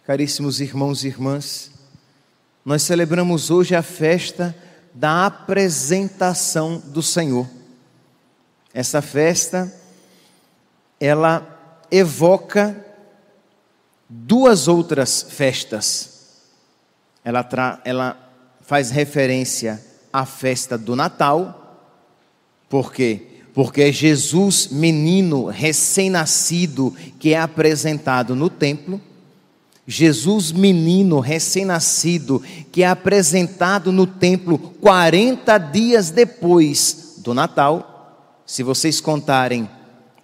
Caríssimos irmãos e irmãs, nós celebramos hoje a festa da apresentação do Senhor. Essa festa, ela evoca duas outras festas. Ela faz referência à festa do Natal. Por quê? Porque é Jesus, menino recém-nascido, que é apresentado no templo. Jesus, menino recém-nascido, que é apresentado no templo 40 dias depois do Natal. Se vocês contarem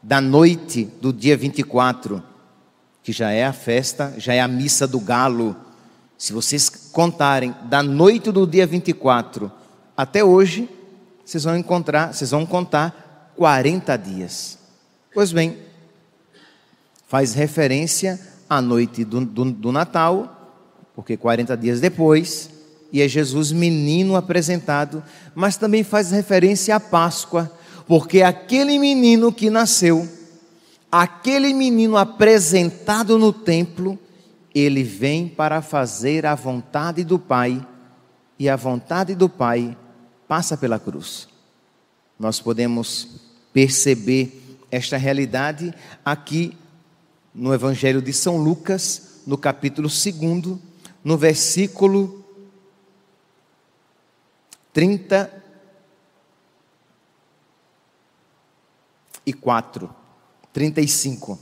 da noite do dia 24, que já é a festa, já é a missa do galo. Se vocês contarem da noite do dia 24 até hoje, vocês vão contar 40 dias. Pois bem, faz referência à noite do Natal, porque 40 dias depois, e é Jesus menino apresentado, mas também faz referência à Páscoa, porque aquele menino que nasceu, aquele menino apresentado no templo, ele vem para fazer a vontade do Pai, e a vontade do Pai passa pela cruz. Nós podemos perceber esta realidade aqui no Evangelho de São Lucas, no capítulo 2, no versículo 35.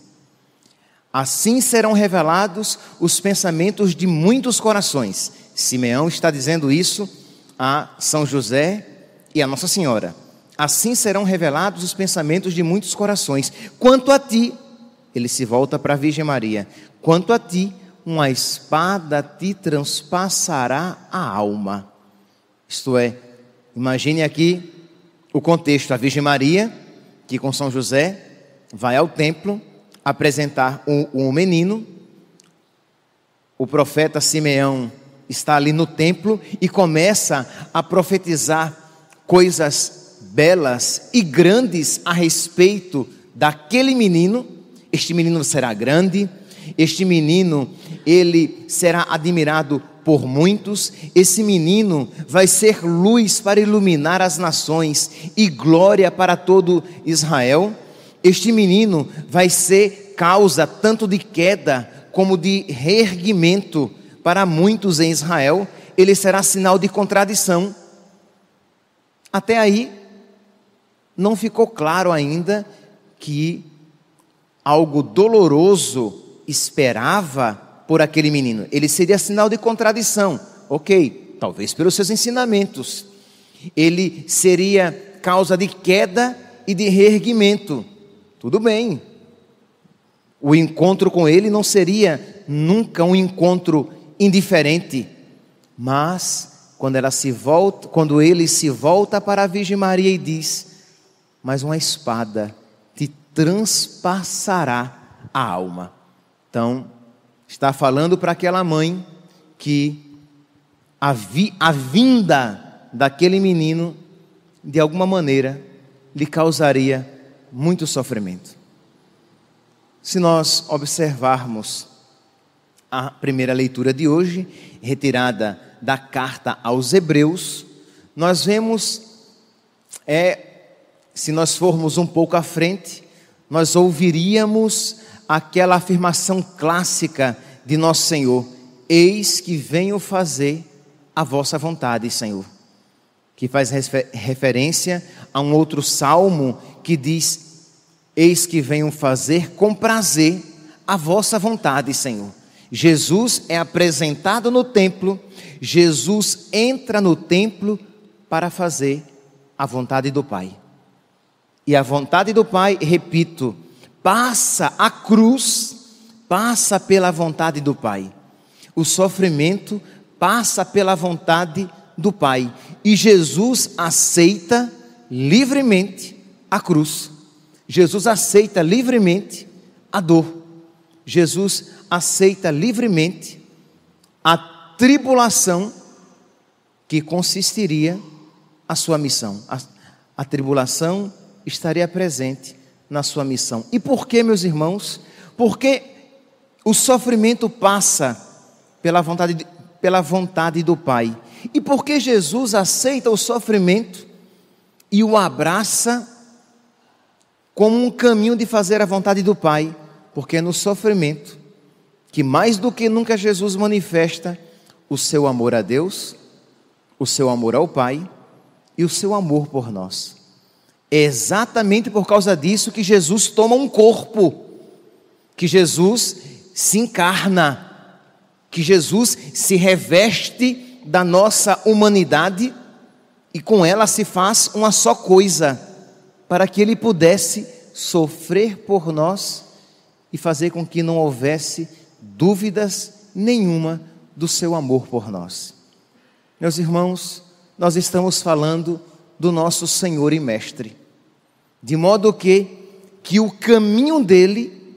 Assim serão revelados os pensamentos de muitos corações. Simeão está dizendo isso a São José e a Nossa Senhora. Assim serão revelados os pensamentos de muitos corações. Quanto a ti, ele se volta para a Virgem Maria. Quanto a ti, uma espada te transpassará a alma. Isto é, imagine aqui o contexto. A Virgem Maria, que com São José vai ao templo apresentar um menino. O profeta Simeão está ali no templo e começa a profetizar coisas belas e grandes a respeito daquele menino. Este menino será grande, este menino, ele será admirado por muitos. Esse menino vai ser luz para iluminar as nações e glória para todo Israel. Este menino vai ser causa tanto de queda como de reerguimento para muitos em Israel. Ele será sinal de contradição. Até aí, não ficou claro ainda que algo doloroso esperava por aquele menino. Ele seria sinal de contradição. Ok, talvez pelos seus ensinamentos. Ele seria causa de queda e de reerguimento. Tudo bem. O encontro com ele não seria nunca um encontro indiferente. Mas quando ele se volta para a Virgem Maria e diz: mas uma espada te transpassará a alma. Então, está falando para aquela mãe que a vinda daquele menino, de alguma maneira, lhe causaria muito sofrimento. Se nós observarmos a primeira leitura de hoje, retirada da carta aos Hebreus, nós vemos, se nós formos um pouco à frente, nós ouviríamos aquela afirmação clássica de nosso Senhor: eis que venho fazer a vossa vontade, Senhor. Que faz referência a um outro salmo que diz: eis que venho fazer com prazer a vossa vontade, Senhor. Jesus é apresentado no templo, Jesus entra no templo para fazer a vontade do Pai. E a vontade do Pai, repito, passa a cruz, passa pela vontade do Pai. O sofrimento passa pela vontade do Pai. E Jesus aceita livremente a cruz. Jesus aceita livremente a dor. Jesus aceita livremente a tribulação que consistiria a sua missão. A tribulação estaria presente na sua missão. E por que, meus irmãos? Porque o sofrimento passa pela vontade do Pai. E porque Jesus aceita o sofrimento e o abraça como um caminho de fazer a vontade do Pai, porque é no sofrimento que mais do que nunca Jesus manifesta o seu amor a Deus, o seu amor ao Pai e o seu amor por nós. É exatamente por causa disso que Jesus toma um corpo, que Jesus se encarna, que Jesus se reveste da nossa humanidade e com ela se faz uma só coisa, para que Ele pudesse sofrer por nós e fazer com que não houvesse dúvidas nenhuma do seu amor por nós. Meus irmãos, nós estamos falando do nosso Senhor e Mestre, de modo que o caminho dele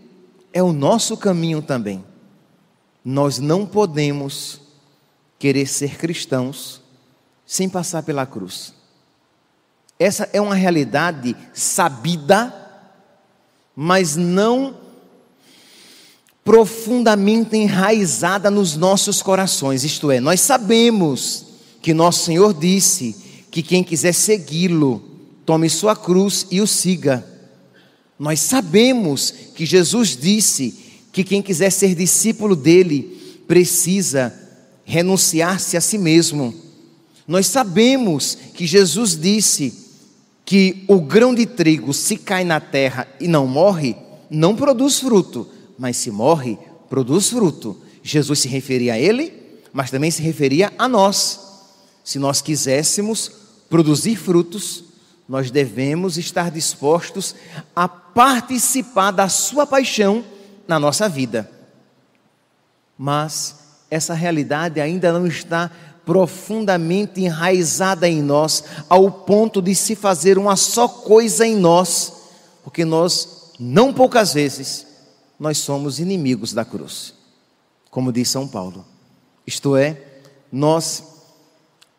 é o nosso caminho também. Nós não podemos querer ser cristãos sem passar pela cruz. Essa é uma realidade sabida, mas não profundamente enraizada nos nossos corações. Isto é, nós sabemos que nosso Senhor disse que quem quiser segui-lo, tome sua cruz e o siga. Nós sabemos que Jesus disse que quem quiser ser discípulo dele precisa renunciar-se a si mesmo. Nós sabemos que Jesus disse que o grão de trigo, se cai na terra e não morre, não produz fruto, mas se morre, produz fruto. Jesus se referia a ele, mas também se referia a nós. Se nós quiséssemos produzir frutos, nós devemos estar dispostos a participar da sua paixão na nossa vida. Mas essa realidade ainda não está profundamente enraizada em nós, ao ponto de se fazer uma só coisa em nós, porque nós, não poucas vezes, nós somos inimigos da cruz, como diz São Paulo. Isto é,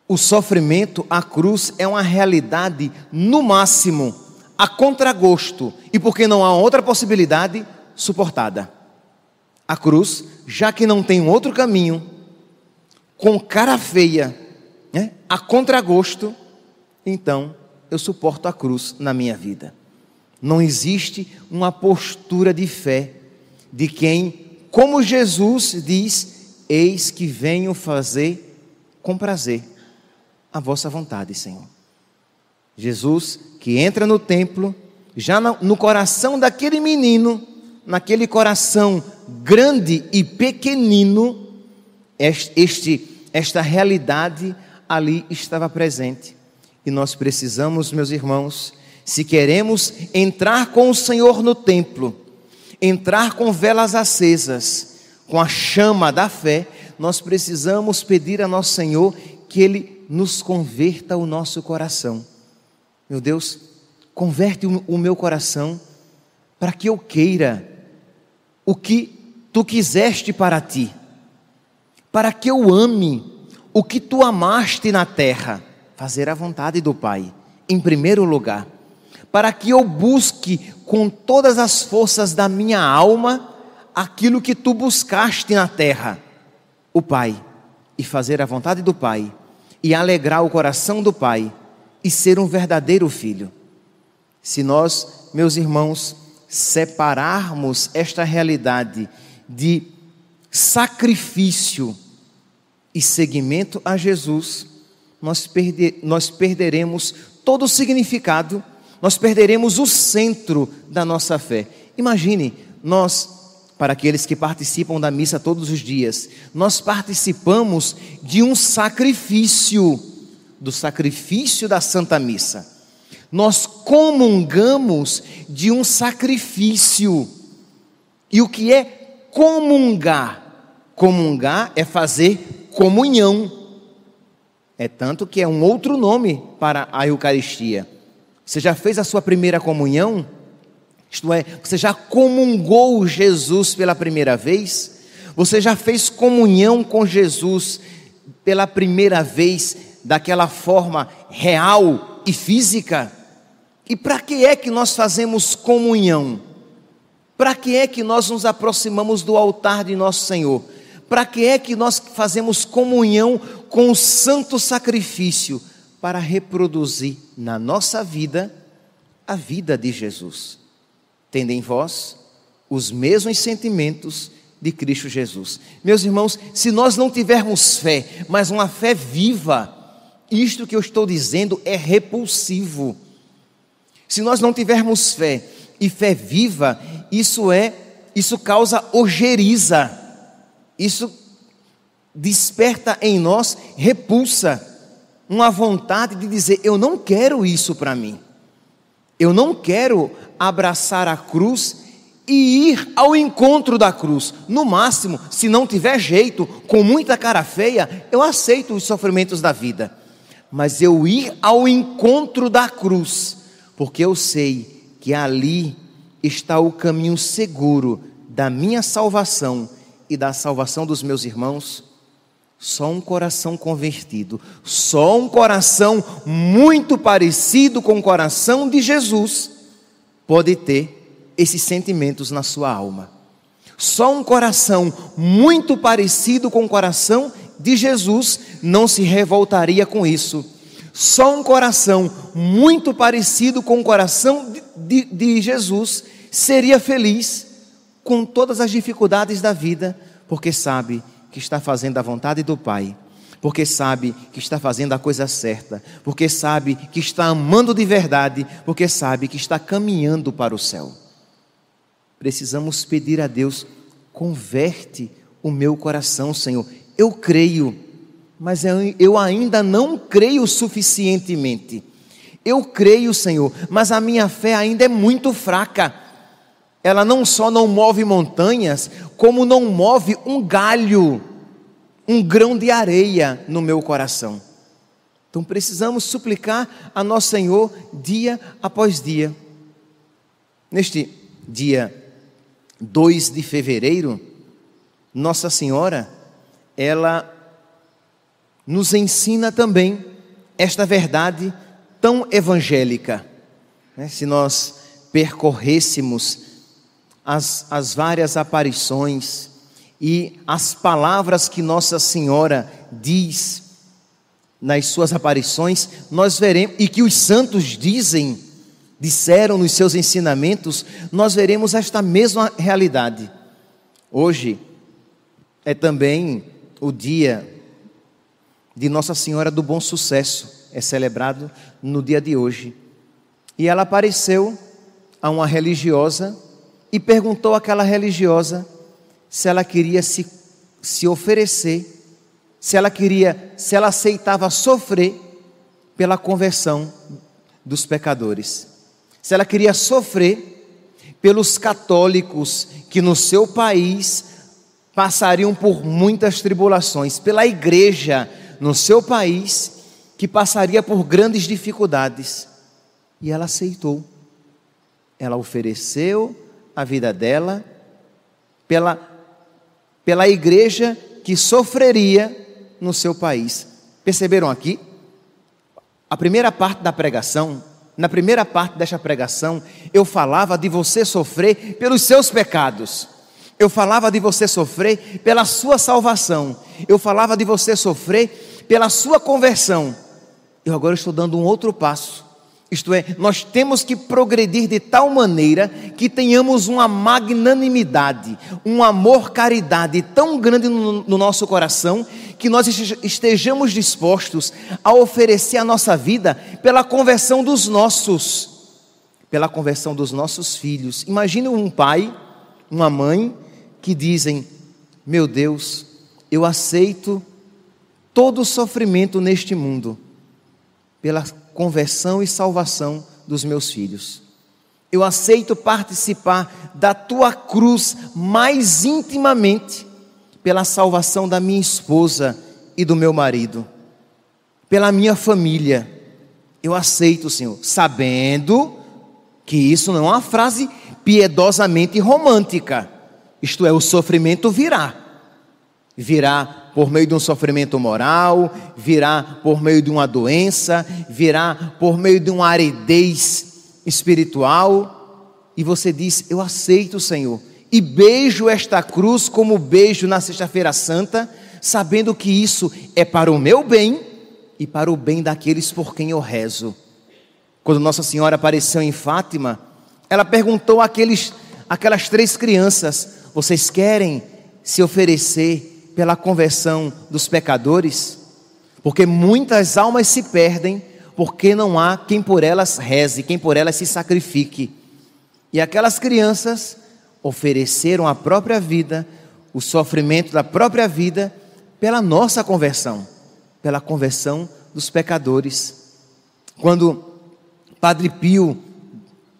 o sofrimento, a cruz, é uma realidade, no máximo, a contragosto, e porque não há outra possibilidade, suportada. A cruz, já que não tem outro caminho, com cara feia, né, a contragosto, então eu suporto a cruz na minha vida. Não existe uma postura de fé de quem, como Jesus diz, eis que venho fazer com prazer a vossa vontade, Senhor. Jesus que entra no templo, já no coração daquele menino, naquele coração grande e pequenino, esta realidade ali estava presente. E nós precisamos, meus irmãos, se queremos entrar com o Senhor no templo, entrar com velas acesas, com a chama da fé, nós precisamos pedir a nosso Senhor que Ele nos converta o nosso coração. Meu Deus, converte o meu coração para que eu queira o que Tu quiseste para Ti, para que eu ame o que Tu amaste na terra, fazer a vontade do Pai, em primeiro lugar, para que eu busque com todas as forças da minha alma aquilo que Tu buscaste na terra, o Pai, e fazer a vontade do Pai, e alegrar o coração do Pai, e ser um verdadeiro filho. Se nós, meus irmãos, separarmos esta realidade de sacrifício e seguimento a Jesus, nós perderemos todo o significado, nós perderemos o centro da nossa fé. Imagine, para aqueles que participam da missa todos os dias, nós participamos de um sacrifício, do sacrifício da Santa Missa. Nós comungamos de um sacrifício. E o que é comungar? Comungar é fazer comunhão. É tanto que é um outro nome para a Eucaristia. Você já fez a sua primeira comunhão? Isto é, você já comungou Jesus pela primeira vez? Você já fez comunhão com Jesus pela primeira vez, daquela forma real e física? E para que é que nós fazemos comunhão? Para que é que nós nos aproximamos do altar de nosso Senhor? Para que é que nós fazemos comunhão com o santo sacrifício? Para reproduzir na nossa vida a vida de Jesus. Tendo em vós os mesmos sentimentos de Cristo Jesus. Meus irmãos, se nós não tivermos fé, mas uma fé viva, isto que eu estou dizendo é repulsivo. Se nós não tivermos fé e fé viva, isso causa ojeriza. Isso desperta em nós repulsa, uma vontade de dizer: eu não quero isso para mim. Eu não quero abraçar a cruz e ir ao encontro da cruz. No máximo, se não tiver jeito, com muita cara feia, eu aceito os sofrimentos da vida. Mas eu ir ao encontro da cruz, porque eu sei que ali está o caminho seguro da minha salvação e da salvação dos meus irmãos. Só um coração convertido, só um coração muito parecido com o coração de Jesus pode ter esses sentimentos na sua alma. Só um coração muito parecido com o coração de Jesus não se revoltaria com isso. Só um coração muito parecido com o coração de Jesus seria feliz com todas as dificuldades da vida, porque sabe que está fazendo a vontade do Pai, porque sabe que está fazendo a coisa certa, porque sabe que está amando de verdade, porque sabe que está caminhando para o céu. Precisamos pedir a Deus: converte o meu coração, Senhor. Eu creio, mas eu ainda não creio suficientemente. Eu creio, Senhor, mas a minha fé ainda é muito fraca. Ela não só não move montanhas, como não move um galho, um grão de areia no meu coração. Então precisamos suplicar a nosso Senhor dia após dia. Neste dia 2 de fevereiro, Nossa Senhora, ela nos ensina também esta verdade tão evangélica. Se nós percorrêssemos as várias aparições e as palavras que Nossa Senhora diz nas suas aparições, nós veremos, e que os santos disseram nos seus ensinamentos, nós veremos esta mesma realidade. Hoje é também o dia de Nossa Senhora do Bom Sucesso, é celebrado no dia de hoje. E ela apareceu a uma religiosa e perguntou àquela religiosa se ela queria se oferecer, se ela aceitava sofrer pela conversão dos pecadores, se ela queria sofrer pelos católicos que no seu país passariam por muitas tribulações, pela igreja no seu país que passaria por grandes dificuldades. E ela aceitou. Ela ofereceu a vida dela pela igreja que sofreria no seu país. Perceberam aqui? A primeira parte da pregação, na primeira parte desta pregação, eu falava de você sofrer pelos seus pecados. Eu falava de você sofrer pela sua salvação. Eu falava de você sofrer pela sua conversão. Eu agora estou dando um outro passo. Isto é, nós temos que progredir de tal maneira que tenhamos uma magnanimidade, um amor, caridade tão grande no nosso coração, que nós estejamos dispostos a oferecer a nossa vida pela conversão dos nossos filhos. Imagine um pai, uma mãe que dizem: meu Deus, eu aceito todo o sofrimento neste mundo pela conversão e salvação dos meus filhos. Eu aceito participar da tua cruz mais intimamente pela salvação da minha esposa e do meu marido, pela minha família. Eu aceito, Senhor, sabendo que isso não é uma frase piedosamente romântica. Isto é, o sofrimento virá por meio de um sofrimento moral, virá por meio de uma doença, virá por meio de uma aridez espiritual. E você diz: eu aceito, Senhor, e beijo esta cruz como beijo na Sexta-feira Santa, sabendo que isso é para o meu bem e para o bem daqueles por quem eu rezo. Quando Nossa Senhora apareceu em Fátima, ela perguntou àquelas 3 crianças: vocês querem se oferecer pela conversão dos pecadores? Porque muitas almas se perdem porque não há quem por elas reze, quem por elas se sacrifique. E aquelas crianças ofereceram a própria vida, o sofrimento da própria vida, pela nossa conversão, pela conversão dos pecadores. Quando Padre Pio,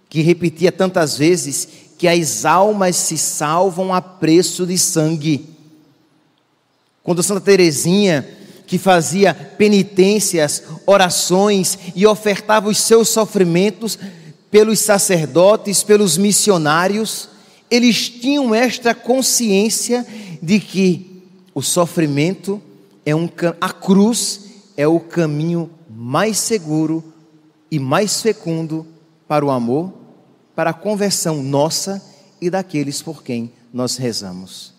que repetia tantas vezes que as almas se salvam a preço de sangue. Quando Santa Teresinha, que fazia penitências, orações e ofertava os seus sofrimentos pelos sacerdotes, pelos missionários, eles tinham esta consciência de que o sofrimento a cruz é o caminho mais seguro e mais fecundo para o amor, para a conversão nossa e daqueles por quem nós rezamos.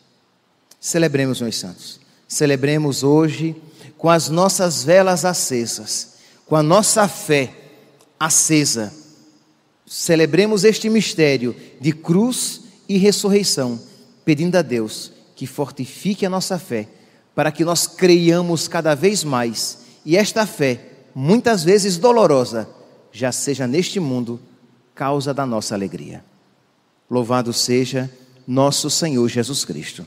Celebremos, meus santos. Celebremos hoje com as nossas velas acesas, com a nossa fé acesa. Celebremos este mistério de cruz e ressurreição, pedindo a Deus que fortifique a nossa fé, para que nós creiamos cada vez mais, e esta fé, muitas vezes dolorosa, já seja neste mundo causa da nossa alegria. Louvado seja nosso Senhor Jesus Cristo.